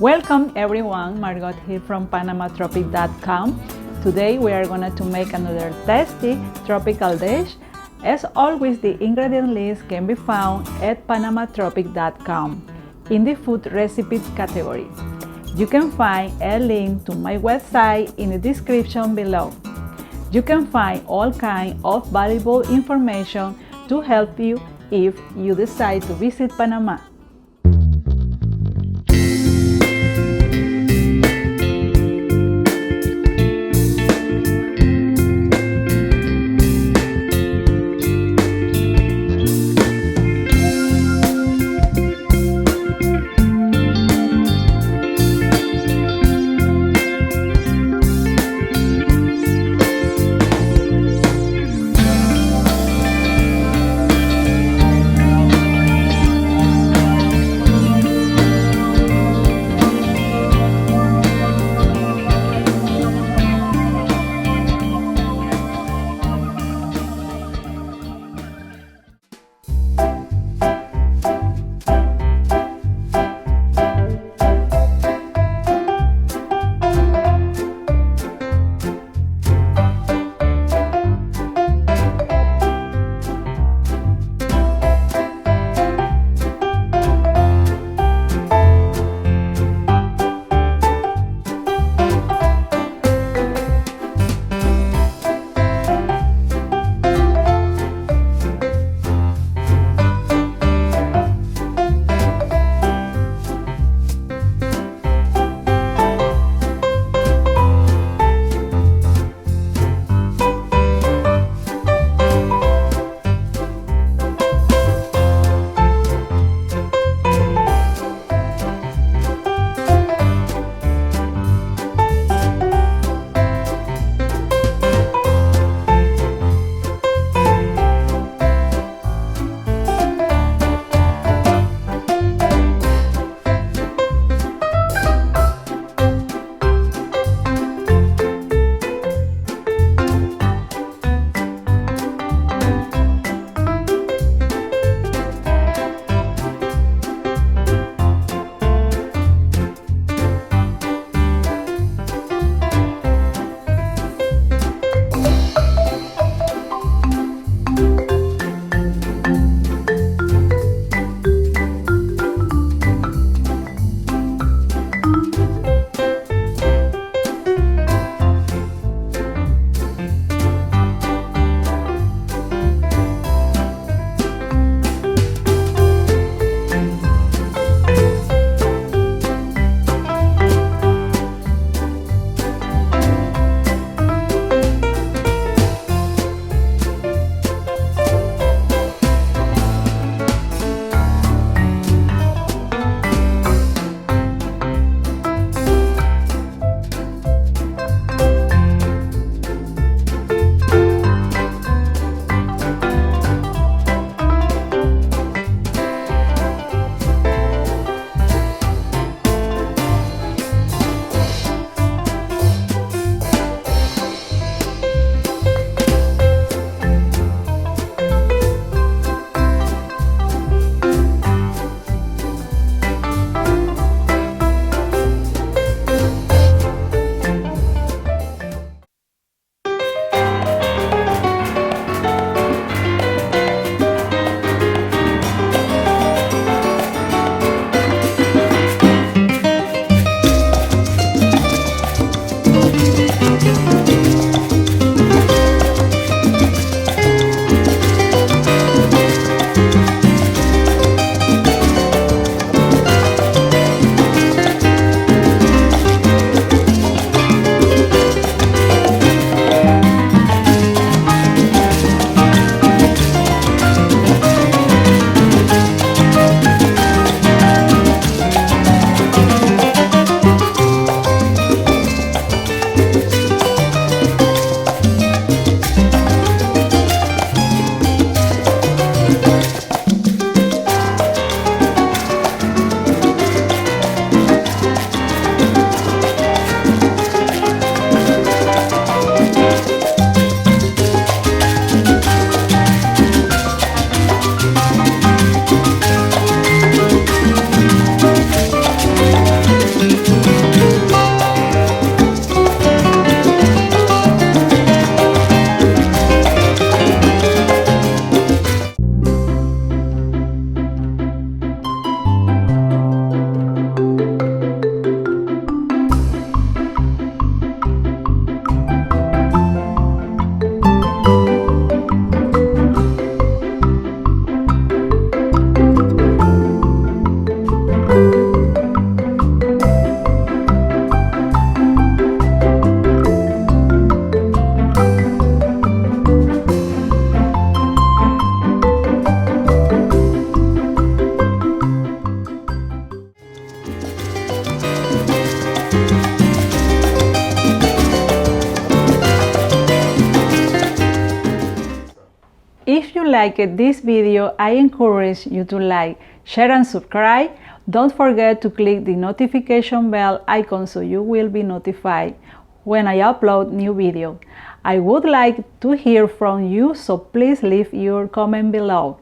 Welcome everyone, Margot here from PanamaTropic.com. Today we are going to make another tasty tropical dish. As always, the ingredient list can be found at PanamaTropic.com in the food recipes category. You can find a link to my website in the description below. You can find all kinds of valuable information to help you if you decide to visit Panama. liked this video, I encourage you to like, share and subscribe. Don't forget to click the notification bell icon so you will be notified when I upload new videos. I would like to hear from you, so please leave your comment below.